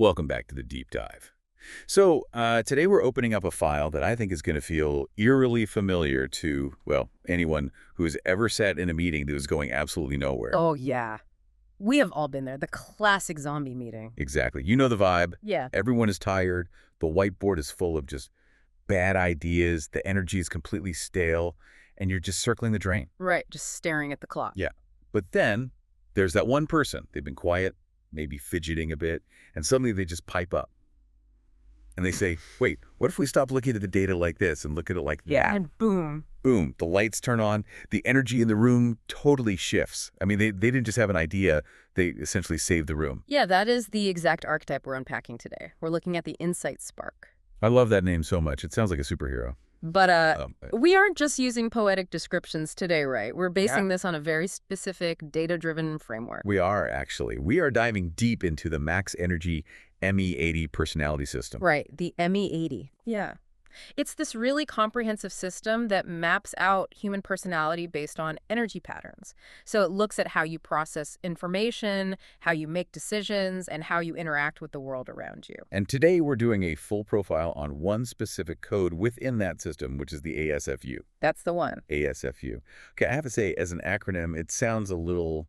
Welcome back to the deep dive. Today we're opening up a file that I think is going to feel eerily familiar to, well, anyone who has ever sat in a meeting that was going absolutely nowhere. Oh, yeah. We have all been there. The classic zombie meeting. Exactly. You know the vibe. Yeah. Everyone is tired. The whiteboard is full of just bad ideas. The energy is completely stale, and you're just circling the drain. Right. Just staring at the clock. Yeah. But then there's that one person. They've been quiet, maybe fidgeting a bit, and suddenly they just pipe up. And they say, wait, what if we stop looking at the data like this and look at it like that? And boom. Boom, the lights turn on, the energy in the room totally shifts. I mean, they didn't just have an idea, they essentially saved the room. Yeah, that is the exact archetype we're unpacking today. We're looking at the insight spark. I love that name so much. It sounds like a superhero. But we aren't just using poetic descriptions today, right? We're basing this on a very specific data-driven framework. We are, actually. We are diving deep into the max energy ME80 personality system. Right, the ME80. Yeah. It's this really comprehensive system that maps out human personality based on energy patterns. So it looks at how you process information, how you make decisions, and how you interact with the world around you. And today we're doing a full profile on one specific code within that system, which is the ASFU. That's the one. ASFU. Okay, I have to say, as an acronym, it sounds a little,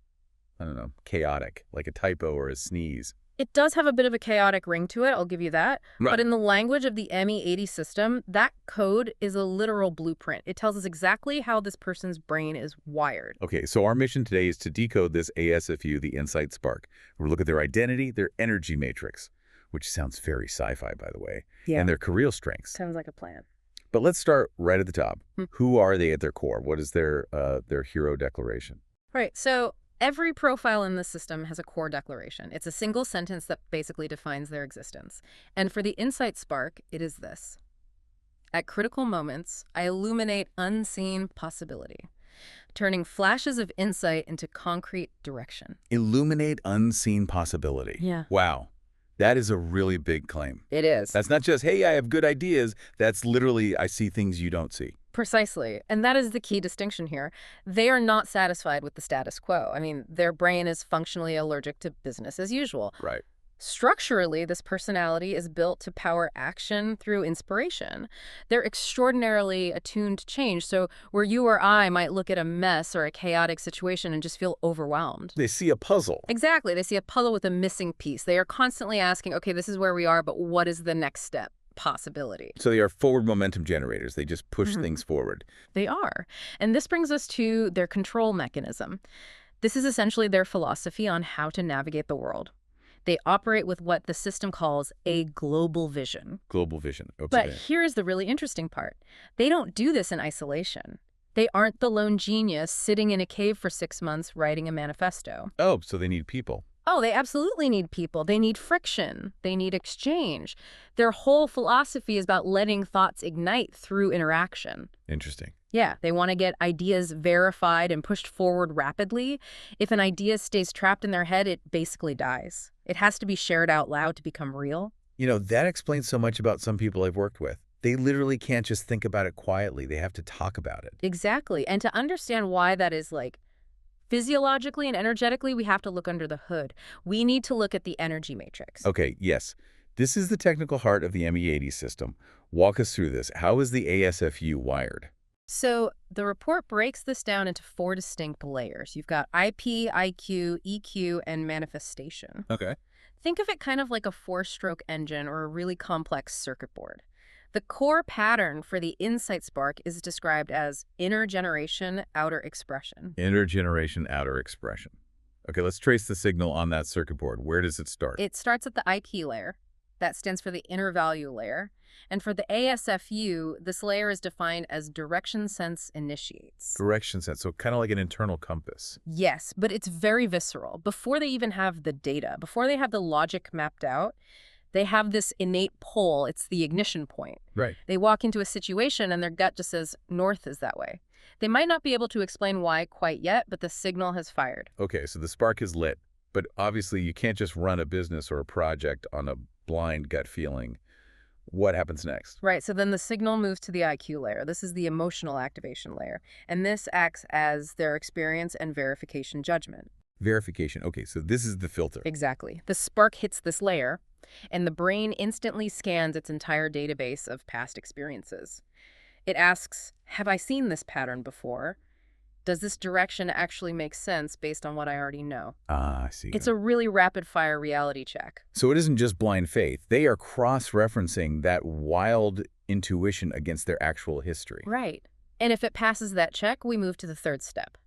I don't know, chaotic, like a typo or a sneeze. It does have a bit of a chaotic ring to it, I'll give you that. Right. But in the language of the ME80 system, that code is a literal blueprint. It tells us exactly how this person's brain is wired. Okay, so our mission today is to decode this ASFU, the Insight Spark. We'll look at their identity, their energy matrix, which sounds very sci-fi, by the way, and their career strengths. Sounds like a plan. But let's start right at the top. Who are they at their core? What is their hero declaration? Right, so every profile in the system has a core declaration. It's a single sentence that basically defines their existence. And for the Insight Spark, it is this. At critical moments, I illuminate unseen possibility, turning flashes of insight into concrete direction. Illuminate unseen possibility. Yeah. Wow. That is a really big claim. It is. That's not just, hey, I have good ideas. That's literally, I see things you don't see. Precisely. And that is the key distinction here. They are not satisfied with the status quo. I mean, their brain is functionally allergic to business as usual. Right. Structurally, this personality is built to power action through inspiration. They're extraordinarily attuned to change. So where you or I might look at a mess or a chaotic situation and just feel overwhelmed. They see a puzzle. Exactly. They see a puzzle with a missing piece. They are constantly asking, okay, this is where we are, but what is the next step? Possibility. So they are forward momentum generators. They just push things forward. They are. And this brings us to their control mechanism. This is essentially their philosophy on how to navigate the world. They operate with what the system calls a global vision. Global vision. Okay. But here's the really interesting part. They don't do this in isolation. They aren't the lone genius sitting in a cave for 6 months writing a manifesto. Oh, so they need people. Oh, they absolutely need people. They need friction. They need exchange. Their whole philosophy is about letting thoughts ignite through interaction. Interesting. Yeah, they want to get ideas verified and pushed forward rapidly. If an idea stays trapped in their head, it basically dies. It has to be shared out loud to become real. You know, that explains so much about some people I've worked with. They literally can't just think about it quietly. They have to talk about it. Exactly. And to understand why that is, like, physiologically and energetically, we have to look under the hood. We need to look at the energy matrix. Okay, yes. This is the technical heart of the ME80 system. Walk us through this. How is the ASFU wired? So the report breaks this down into 4 distinct layers. You've got IP, IQ, EQ, and manifestation. Okay. Think of it kind of like a 4-stroke engine or a really complex circuit board. The core pattern for the Insight Spark is described as inner generation, outer expression. Inner generation, outer expression. Okay, let's trace the signal on that circuit board. Where does it start? It starts at the IP layer. That stands for the inner value layer. And for the ASFU, this layer is defined as direction sense initiates. Direction sense, so kind of like an internal compass. Yes, but it's very visceral. Before they even have the data, before they have the logic mapped out, they have this innate pull. It's the ignition point. Right. They walk into a situation and their gut just says, north is that way. They might not be able to explain why quite yet, but the signal has fired. Okay, so the spark is lit. But obviously you can't just run a business or a project on a blind gut feeling. What happens next? Right, so then the signal moves to the IQ layer. This is the emotional activation layer. And this acts as their experience and verification judgment. Verification. Okay, so this is the filter. Exactly. The spark hits this layer, and the brain instantly scans its entire database of past experiences. It asks, have I seen this pattern before? Does this direction actually make sense based on what I already know? Ah, I see. It's a really rapid-fire reality check. So it isn't just blind faith. They are cross-referencing that wild intuition against their actual history. Right. And if it passes that check, we move to the third step.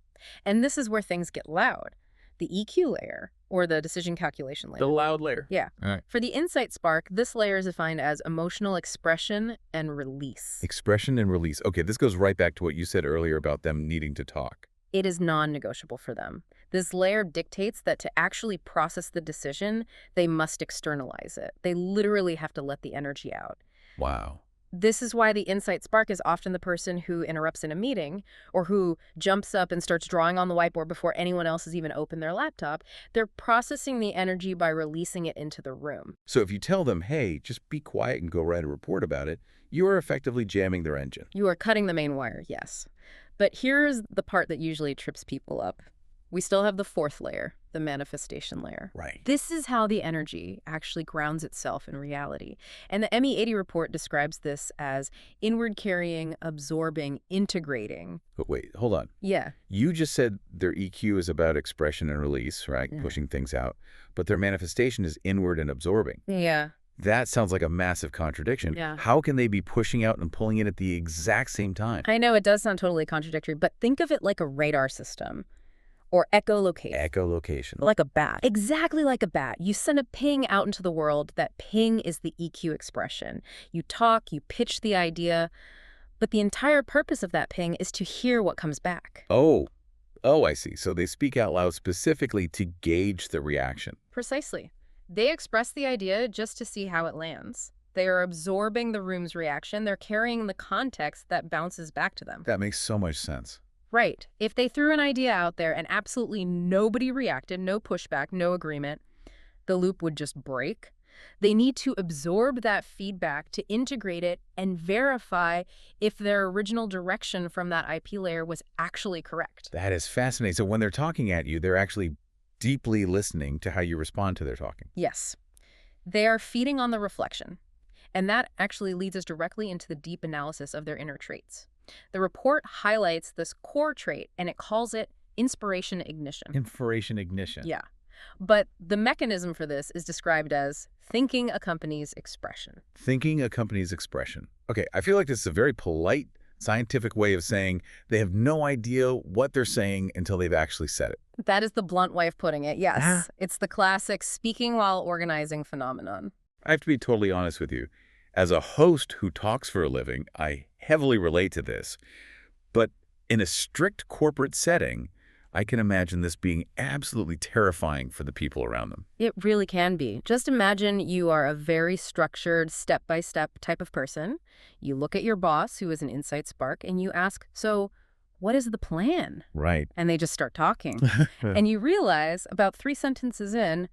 And this is where things get loud. The EQ layer, or the decision calculation layer. The loud layer. Yeah. All right. For the insight spark, this layer is defined as emotional expression and release. Expression and release. Okay, this goes right back to what you said earlier about them needing to talk. It is non-negotiable for them. This layer dictates that to actually process the decision, they must externalize it. They literally have to let the energy out. Wow. This is why the insight spark is often the person who interrupts in a meeting or who jumps up and starts drawing on the whiteboard before anyone else has even opened their laptop. They're processing the energy by releasing it into the room. So if you tell them, hey, just be quiet and go write a report about it, you are effectively jamming their engine. You are cutting the main wire, yes. But here's the part that usually trips people up. We still have the fourth layer, the manifestation layer. Right. This is how the energy actually grounds itself in reality. And the ME80 report describes this as inward carrying, absorbing, integrating. But wait, hold on. Yeah. You just said their EQ is about expression and release, right? Yeah. Pushing things out. But their manifestation is inward and absorbing. Yeah. That sounds like a massive contradiction. Yeah. How can they be pushing out and pulling in at the exact same time? I know it does sound totally contradictory, but think of it like a radar system or echolocation. Echolocation. Like a bat. Exactly like a bat. You send a ping out into the world. That ping is the EQ expression. You talk, you pitch the idea, but the entire purpose of that ping is to hear what comes back. Oh, I see. So they speak out loud specifically to gauge the reaction. Precisely. They express the idea just to see how it lands. They are absorbing the room's reaction. They're carrying the context that bounces back to them. That makes so much sense. Right. If they threw an idea out there and absolutely nobody reacted, no pushback, no agreement, the loop would just break. They need to absorb that feedback to integrate it and verify if their original direction from that IP layer was actually correct. That is fascinating. So when they're talking at you, they're actually deeply listening to how you respond to their talking. Yes. They are feeding on the reflection. And that actually leads us directly into the deep analysis of their inner traits. The report highlights this core trait, and it calls it inspiration ignition. Inspiration ignition. Yeah. But the mechanism for this is described as thinking accompanies expression. Thinking accompanies expression. Okay, I feel like this is a very polite, scientific way of saying they have no idea what they're saying until they've actually said it. That is the blunt way of putting it, yes. It's the classic speaking while organizing phenomenon. I have to be totally honest with you. As a host who talks for a living, I heavily relate to this. But in a strict corporate setting, I can imagine this being absolutely terrifying for the people around them. It really can be. Just imagine you are a very structured, step-by-step type of person. You look at your boss, who is an insight spark, and you ask, so what is the plan? Right. And they just start talking. And you realize about 3 sentences in,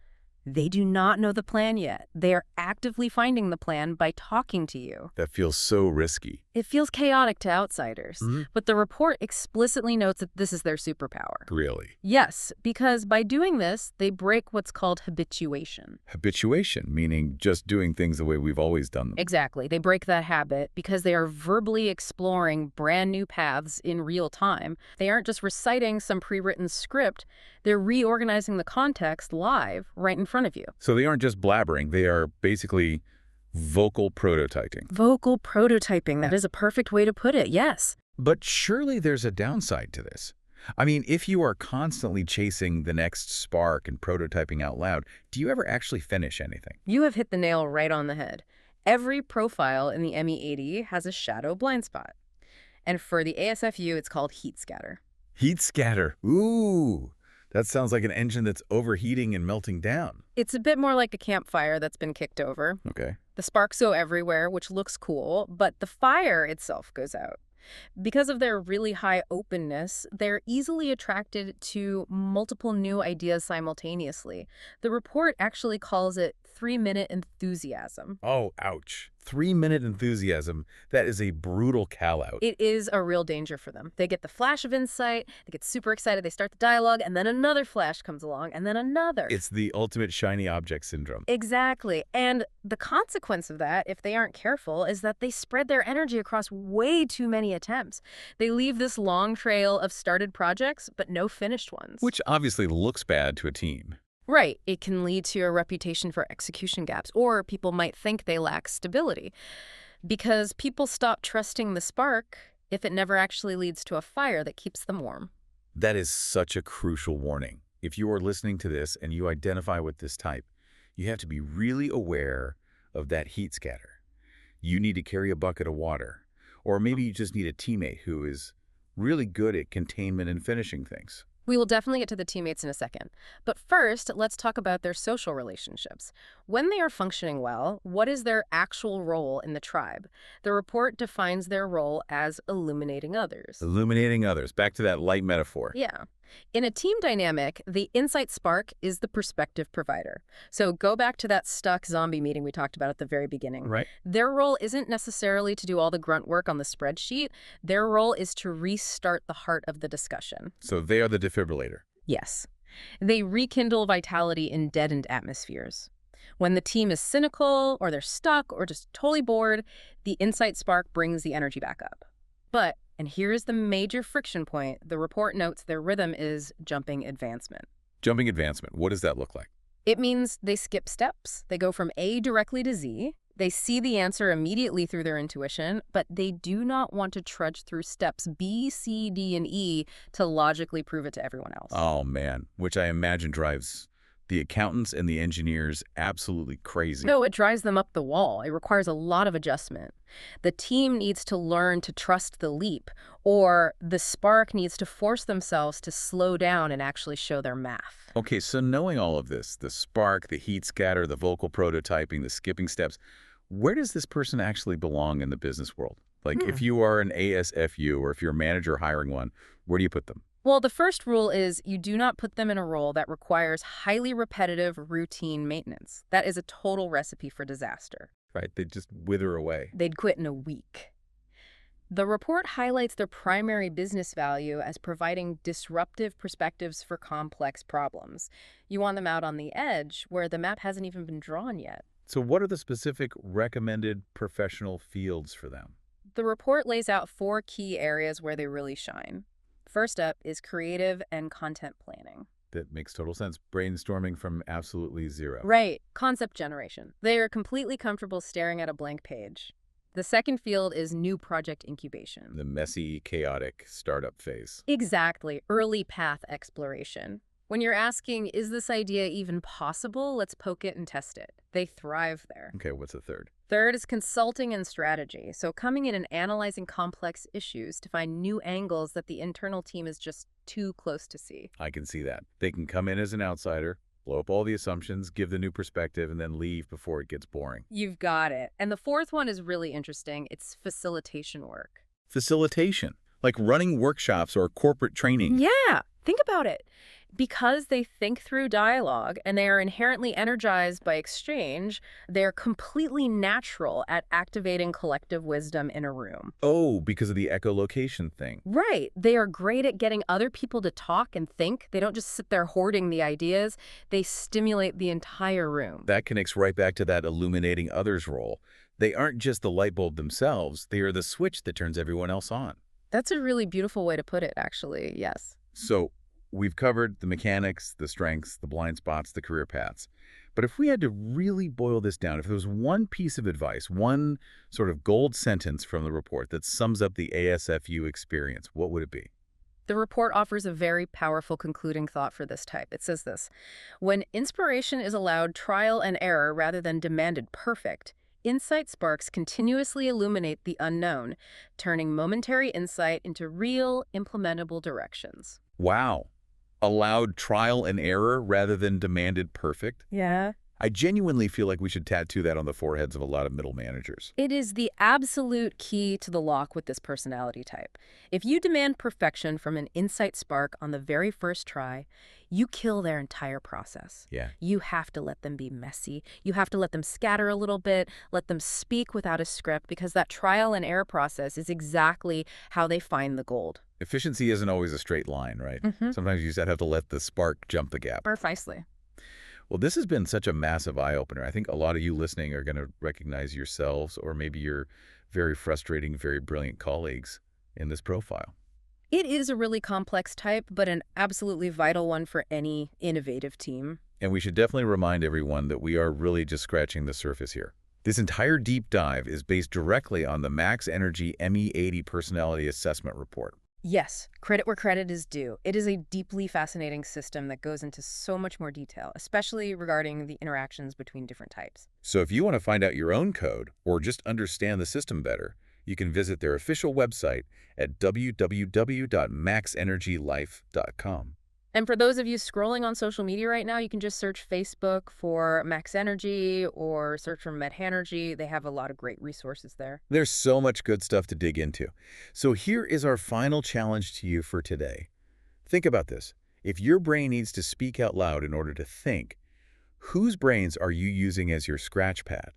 they do not know the plan yet. They are actively finding the plan by talking to you. That feels so risky. It feels chaotic to outsiders, but the report explicitly notes that this is their superpower. Really? Yes, because by doing this, they break what's called habituation. Habituation, meaning just doing things the way we've always done them. Exactly. They break that habit because they are verbally exploring brand new paths in real time. They aren't just reciting some pre-written script. They're reorganizing the context live right in front of you. So they aren't just blabbering. They are basically vocal prototyping. Vocal prototyping. That is a perfect way to put it, yes. But surely there's a downside to this. I mean, if you are constantly chasing the next spark and prototyping out loud, do you ever actually finish anything? You have hit the nail right on the head. Every profile in the ME80 has a shadow blind spot. And for the ASFU, it's called heat scatter. Heat scatter. Ooh, that sounds like an engine that's overheating and melting down. It's a bit more like a campfire that's been kicked over. Okay. The sparks go everywhere, which looks cool, but the fire itself goes out. Because of their really high openness, they're easily attracted to multiple new ideas simultaneously. The report actually calls it 3-minute enthusiasm. Oh, ouch. 3-minute enthusiasm. That is a brutal call-out. It is a real danger for them. They get the flash of insight, they get super excited, they start the dialogue, and then another flash comes along, and then another. It's the ultimate shiny object syndrome. Exactly. And the consequence of that, if they aren't careful, is that they spread their energy across way too many attempts. They leave this long trail of started projects, but no finished ones. Which obviously looks bad to a team. Right. It can lead to a reputation for execution gaps, or people might think they lack stability. Because people stop trusting the spark if it never actually leads to a fire that keeps them warm. That is such a crucial warning. If you are listening to this and you identify with this type, you have to be really aware of that heat scatter. You need to carry a bucket of water. Or maybe you just need a teammate who is really good at containment and finishing things. We will definitely get to the teammates in a second. But first, let's talk about their social relationships. When they are functioning well, what is their actual role in the tribe? The report defines their role as illuminating others. Illuminating others. Back to that light metaphor. Yeah. In a team dynamic, the insight spark is the perspective provider. So go back to that stuck zombie meeting we talked about at the very beginning. Right. Their role isn't necessarily to do all the grunt work on the spreadsheet. Their role is to restart the heart of the discussion. So they are the defibrillator. Yes. They rekindle vitality in deadened atmospheres. When the team is cynical, or they're stuck, or just totally bored, the insight spark brings the energy back up. But, and here's the major friction point, the report notes their rhythm is jumping advancement. Jumping advancement. What does that look like? It means they skip steps. They go from A directly to Z. They see the answer immediately through their intuition, but they do not want to trudge through steps B, C, D, and E to logically prove it to everyone else. Oh, man. Which I imagine drives the accountants and the engineers absolutely crazy. No, it drives them up the wall. It requires a lot of adjustment. The team needs to learn to trust the leap, or the spark needs to force themselves to slow down and actually show their math. Okay, so knowing all of this, the spark, the heat scatter, the vocal prototyping, the skipping steps, where does this person actually belong in the business world? Like if you are an ASFU or if you're a manager hiring one, where do you put them? Well, the first rule is you do not put them in a role that requires highly repetitive, routine maintenance. That is a total recipe for disaster. Right, they just wither away. They'd quit in a week. The report highlights their primary business value as providing disruptive perspectives for complex problems. You want them out on the edge, where the map hasn't even been drawn yet. So what are the specific recommended professional fields for them? The report lays out 4 key areas where they really shine. First up is creative and content planning. That makes total sense. Brainstorming from absolutely zero. Right. Concept generation. They are completely comfortable staring at a blank page. The second field is new project incubation. The messy, chaotic startup phase. Exactly. Early path exploration. When you're asking, is this idea even possible? Let's poke it and test it. They thrive there. Okay, what's the third? Third is consulting and strategy. So coming in and analyzing complex issues to find new angles that the internal team is just too close to see. I can see that. They can come in as an outsider, blow up all the assumptions, give the new perspective, and then leave before it gets boring. You've got it. And the fourth one is really interesting. It's facilitation work. Facilitation, like running workshops or corporate training. Yeah, think about it. Because they think through dialogue and they are inherently energized by exchange, they're completely natural at activating collective wisdom in a room. Oh, because of the echolocation thing. Right. They are great at getting other people to talk and think. They don't just sit there hoarding the ideas. They stimulate the entire room. That connects right back to that illuminating others role. They aren't just the light bulb themselves. They are the switch that turns everyone else on. That's a really beautiful way to put it, actually. Yes. So we've covered the mechanics, the strengths, the blind spots, the career paths. But if we had to really boil this down, if there was one piece of advice, one sort of gold sentence from the report that sums up the ASFU experience, what would it be? The report offers a very powerful concluding thought for this type. It says this: when inspiration is allowed trial and error rather than demanded perfect, insight sparks continuously illuminate the unknown, turning momentary insight into real, implementable directions. Wow. Allowed trial and error rather than demanded perfect? Yeah. I genuinely feel like we should tattoo that on the foreheads of a lot of middle managers. It is the absolute key to the lock with this personality type. If you demand perfection from an insight spark on the very first try, you kill their entire process. Yeah. You have to let them be messy. You have to let them scatter a little bit, let them speak without a script, because that trial and error process is exactly how they find the gold. Efficiency isn't always a straight line, right? Sometimes you just have to let the spark jump the gap. Precisely. Well, this has been such a massive eye-opener. I think a lot of you listening are going to recognize yourselves or maybe your very frustrating, very brilliant colleagues in this profile. It is a really complex type, but an absolutely vital one for any innovative team. And we should definitely remind everyone that we are really just scratching the surface here. This entire deep dive is based directly on the Max Energy ME80 Personality Assessment Report. Yes, credit where credit is due. It is a deeply fascinating system that goes into so much more detail, especially regarding the interactions between different types. So if you want to find out your own code or just understand the system better, you can visit their official website at www.maxenergylife.com. And for those of you scrolling on social media right now, you can just search Facebook for Max Energy or search for MedHanergy. They have a lot of great resources there. There's so much good stuff to dig into. So here is our final challenge to you for today. Think about this. If your brain needs to speak out loud in order to think, whose brains are you using as your scratch pad?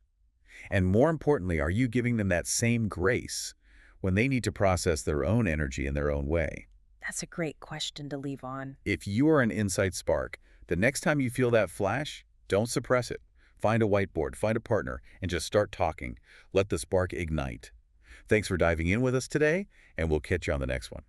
And more importantly, are you giving them that same grace when they need to process their own energy in their own way? That's a great question to leave on. If you are an insight spark, the next time you feel that flash, don't suppress it. Find a whiteboard, find a partner, and just start talking. Let the spark ignite. Thanks for diving in with us today, and we'll catch you on the next one.